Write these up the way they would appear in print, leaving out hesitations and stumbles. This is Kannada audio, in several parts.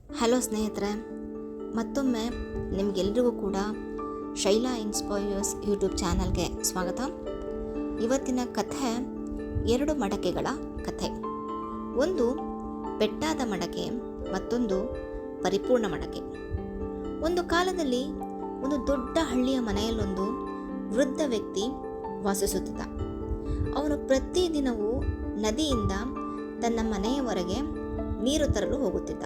ಹಲೋ ಸ್ನೇಹಿತರೆ, ಮತ್ತೊಮ್ಮೆ ನಿಮಗೆಲ್ರಿಗೂ ಕೂಡ ಶೈಲಾ ಇನ್ಸ್ಪೈರ್ಸ್ ಯೂಟ್ಯೂಬ್ ಚಾನಲ್ಗೆ ಸ್ವಾಗತ. ಇವತ್ತಿನ ಕಥೆ 2 ಮಡಕೆಗಳ ಕಥೆ. ಒಂದು ಪೆಟ್ಟಾದ ಮಡಕೆ, ಮತ್ತೊಂದು ಪರಿಪೂರ್ಣ ಮಡಕೆ. ಒಂದು ಕಾಲದಲ್ಲಿ ಒಂದು ದೊಡ್ಡ ಹಳ್ಳಿಯ ಮನೆಯಲ್ಲೊಂದು ವೃದ್ಧ ವ್ಯಕ್ತಿ ವಾಸಿಸುತ್ತಿದ್ದ. ಅವನು ಪ್ರತಿದಿನವೂ ನದಿಯಿಂದ ತನ್ನ ಮನೆಯವರೆಗೆ ನೀರು ತರಲು ಹೋಗುತ್ತಿದ್ದ.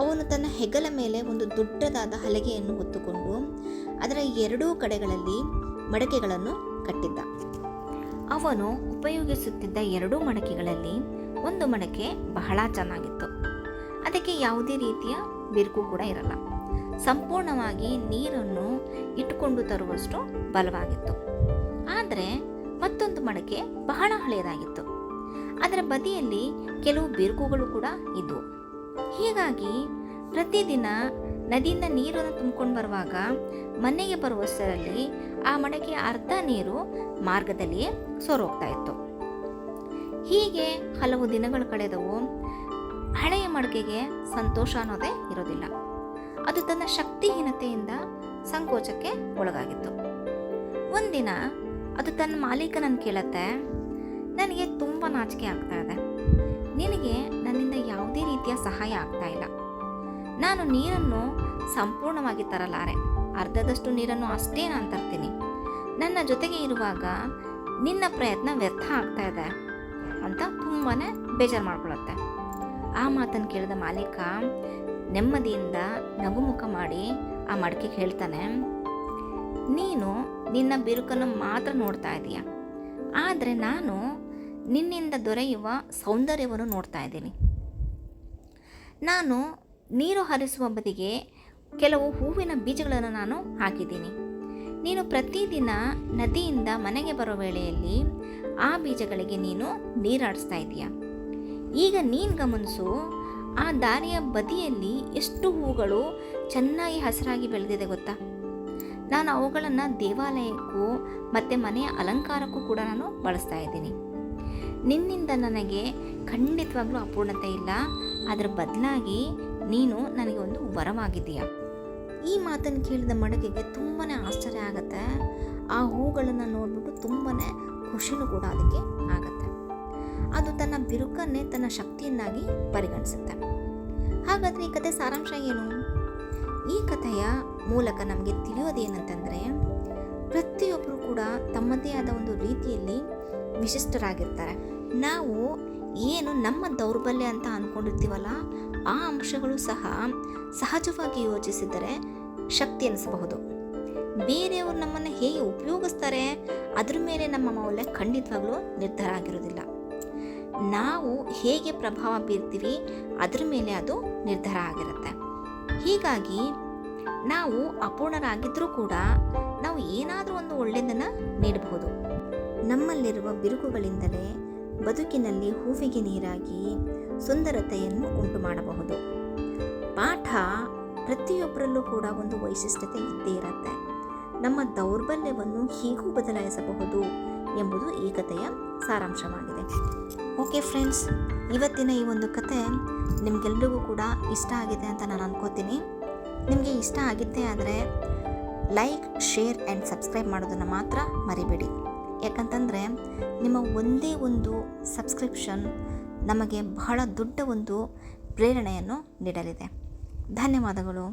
ಅವನು ತನ್ನ ಹೆಗಲ ಮೇಲೆ ಒಂದು ದೊಡ್ಡದಾದ ಹಲಗೆಯನ್ನು ಹೊತ್ತುಕೊಂಡು ಅದರ 2 ಕಡೆಗಳಲ್ಲಿ ಮಡಕೆಗಳನ್ನು ಕಟ್ಟಿದ್ದ. ಅವನು ಉಪಯೋಗಿಸುತ್ತಿದ್ದ 2 ಮಡಕೆಗಳಲ್ಲಿ ಒಂದು ಮಡಕೆ ಬಹಳ ಚೆನ್ನಾಗಿತ್ತು. ಅದಕ್ಕೆ ಯಾವುದೇ ರೀತಿಯ ಬಿರುಕು ಕೂಡ ಇರಲ್ಲ. ಸಂಪೂರ್ಣವಾಗಿ ನೀರನ್ನು ಇಟ್ಟುಕೊಂಡು ತರುವಷ್ಟು ಬಲವಾಗಿತ್ತು. ಆದರೆ ಮತ್ತೊಂದು ಮಡಕೆ ಬಹಳ ಹಳೆಯದಾಗಿತ್ತು. ಅದರ ಬದಿಯಲ್ಲಿ ಕೆಲವು ಬಿರುಕುಗಳು ಕೂಡ ಇದ್ದವು. ಹೀಗಾಗಿ ಪ್ರತಿದಿನ ನದಿಯಿಂದ ನೀರನ್ನು ತುಂಬಿಕೊಂಡು ಬರುವಾಗ ಮನೆಗೆ ಬರುವಷ್ಟರಲ್ಲಿ ಆ ಮಡಕೆಯ ಅರ್ಧ ನೀರು ಮಾರ್ಗದಲ್ಲಿಯೇ ಸೋರೋಗ್ತಾ ಇತ್ತು. ಹೀಗೆ ಹಲವು ದಿನಗಳು ಕಳೆದವು. ಹಳೆಯ ಮಡಕೆಗೆ ಸಂತೋಷ ಅನ್ನೋದೇ ಇರೋದಿಲ್ಲ. ಅದು ತನ್ನ ಶಕ್ತಿಹೀನತೆಯಿಂದ ಸಂಕೋಚಕ್ಕೆ ಒಳಗಾಗಿತ್ತು. ಒಂದಿನ ಅದು ತನ್ನ ಮಾಲೀಕನನ್ನು ಕೇಳುತ್ತೆ, ನನಗೆ ತುಂಬ ನಾಚಿಕೆ ಆಗ್ತಾ ಇದೆ. ನಿನಗೆ ನನ್ನಿಂದ ಯಾವುದೇ ರೀತಿಯ ಸಹಾಯ ಆಗ್ತಾ ಇಲ್ಲ. ನಾನು ನೀರನ್ನು ಸಂಪೂರ್ಣವಾಗಿ ತರಲಾರೆ. ಅರ್ಧದಷ್ಟು ನೀರನ್ನು ಅಷ್ಟೇ ನಾನು ತರ್ತೀನಿ. ನನ್ನ ಜೊತೆಗೆ ಇರುವಾಗ ನಿನ್ನ ಪ್ರಯತ್ನ ವ್ಯರ್ಥ ಆಗ್ತಾ ಇದೆ ಅಂತ ತುಂಬಾ ಬೇಜಾರು ಮಾಡ್ಕೊಳ್ಳುತ್ತೆ. ಆ ಮಾತನ್ನು ಕೇಳಿದ ಮಾಲೀಕ ನೆಮ್ಮದಿಯಿಂದ ನಗುಮುಖ ಮಾಡಿ ಆ ಮಡಕೆಗೆ ಹೇಳ್ತಾನೆ, ನೀನು ನಿನ್ನ ಬಿರುಕನ್ನು ಮಾತ್ರ ನೋಡ್ತಾ ಇದೀಯ, ಆದರೆ ನಾನು ನಿನ್ನಿಂದ ದೊರೆಯುವ ಸೌಂದರ್ಯವನ್ನು ನೋಡ್ತಾ ಇದ್ದೀನಿ. ನಾನು ನೀರು ಹರಿಸುವ ಬದಿಗೆ ಕೆಲವು ಹೂವಿನ ಬೀಜಗಳನ್ನು ನಾನು ಹಾಕಿದ್ದೀನಿ. ನೀನು ಪ್ರತಿದಿನ ನದಿಯಿಂದ ಮನೆಗೆ ಬರೋ ವೇಳೆಯಲ್ಲಿ ಆ ಬೀಜಗಳಿಗೆ ನೀನು ನೀರಾಡಿಸ್ತಾ ಇದೀಯ. ಈಗ ನೀನು ಗಮನಿಸು, ಆ ದಾರಿಯ ಬದಿಯಲ್ಲಿ ಎಷ್ಟು ಹೂಗಳು ಚೆನ್ನಾಗಿ ಹಸಿರಾಗಿ ಬೆಳೆದಿದೆ ಗೊತ್ತಾ. ನಾನು ಅವುಗಳನ್ನು ದೇವಾಲಯಕ್ಕೂ ಮತ್ತು ಮನೆಯ ಅಲಂಕಾರಕ್ಕೂ ಕೂಡ ನಾನು ಬಳಸ್ತಾ ಇದ್ದೀನಿ. ನಿನ್ನಿಂದ ನನಗೆ ಖಂಡಿತವಾಗ್ಲೂ ಅಪೂರ್ಣತೆ ಇಲ್ಲ. ಅದರ ಬದಲಾಗಿ ನೀನು ನನಗೆ ಒಂದು ವರವಾಗಿದ್ದೀಯ. ಈ ಮಾತನ್ನು ಕೇಳಿದ ಮಡಕೆಗೆ ತುಂಬಾ ಆಶ್ಚರ್ಯ ಆಗುತ್ತೆ. ಆ ಹೂಗಳನ್ನು ನೋಡ್ಬಿಟ್ಟು ತುಂಬಾ ಖುಷಿನೂ ಕೂಡ ಅದಕ್ಕೆ ಆಗುತ್ತೆ. ಅದು ತನ್ನ ಬಿರುಕನ್ನೇ ತನ್ನ ಶಕ್ತಿಯನ್ನಾಗಿ ಪರಿಗಣಿಸುತ್ತೆ. ಹಾಗಾದರೆ ಈ ಕಥೆ ಸಾರಾಂಶ ಏನು? ಈ ಕಥೆಯ ಮೂಲಕ ನಮಗೆ ತಿಳಿಯೋದೇನಂತಂದರೆ, ಪ್ರತಿಯೊಬ್ಬರು ಕೂಡ ತಮ್ಮದೇ ಆದ ಒಂದು ರೀತಿಯಲ್ಲಿ ವಿಶಿಷ್ಟರಾಗಿರ್ತಾರೆ. ನಾವು ಏನು ನಮ್ಮ ದೌರ್ಬಲ್ಯ ಅಂತ ಅಂದ್ಕೊಂಡಿರ್ತೀವಲ್ಲ, ಆ ಅಂಶಗಳು ಸಹ ಸಹಜವಾಗಿ ಯೋಚಿಸಿದರೆ ಶಕ್ತಿ ಎನಿಸಬಹುದು. ಬೇರೆಯವರು ನಮ್ಮನ್ನು ಹೇಗೆ ಉಪಯೋಗಿಸ್ತಾರೆ ಅದ್ರ ಮೇಲೆ ನಮ್ಮ ಮೌಲ್ಯ ಖಂಡಿತವಾಗ್ಲೂ ನಿರ್ಧಾರ ಆಗಿರೋದಿಲ್ಲ. ನಾವು ಹೇಗೆ ಪ್ರಭಾವ ಬೀರ್ತೀವಿ ಅದ್ರ ಮೇಲೆ ಅದು ನಿರ್ಧಾರ ಆಗಿರುತ್ತೆ. ಹೀಗಾಗಿ ನಾವು ಅಪೂರ್ಣರಾಗಿದ್ದರೂ ಕೂಡ ನಾವು ಏನಾದರೂ ಒಂದು ಒಳ್ಳೆಯದನ್ನು ನೀಡಬಹುದು. ನಮ್ಮಲ್ಲಿರುವ ಬಿರುಕುಗಳಿಂದಲೇ ಬದುಕಿನಲ್ಲಿ ಹೂವಿಗೆ ನೀರಾಗಿ ಸುಂದರತೆಯನ್ನು ಉಂಟು ಮಾಡಬಹುದು. ಪಾಠ ಪ್ರತಿಯೊಬ್ಬರಲ್ಲೂ ಕೂಡ ಒಂದು ವೈಶಿಷ್ಟ್ಯತೆ ಇದ್ದೇ ಇರುತ್ತೆ. ನಮ್ಮ ದೌರ್ಬಲ್ಯವನ್ನು ಹೀಗೂ ಬದಲಾಯಿಸಬಹುದು ಎಂಬುದು ಈ ಕಥೆಯ ಸಾರಾಂಶವಾಗಿದೆ. ಓಕೆ ಫ್ರೆಂಡ್ಸ್, ಇವತ್ತಿನ ಈ ಒಂದು ಕತೆ ನಿಮಗೆಲ್ರಿಗೂ ಕೂಡ ಇಷ್ಟ ಆಗಿದೆ ಅಂತ ನಾನು ಅನ್ಕೋತೀನಿ. ನಿಮಗೆ ಇಷ್ಟ ಆಗಿದ್ದೇ ಆದರೆ ಲೈಕ್, ಶೇರ್ ಆ್ಯಂಡ್ ಸಬ್ಸ್ಕ್ರೈಬ್ ಮಾಡೋದನ್ನು ಮಾತ್ರ ಮರಿಬೇಡಿ. ಯಾಕಂತಂದರೆ ನಿಮ್ಮ ಒಂದೇ ಒಂದು ಸಬ್ಸ್ಕ್ರಿಪ್ಷನ್ ನಮಗೆ ಬಹಳ ದೊಡ್ಡ ಒಂದು ಪ್ರೇರಣೆಯನ್ನು ನೀಡಲಿದೆ. ಧನ್ಯವಾದಗಳು.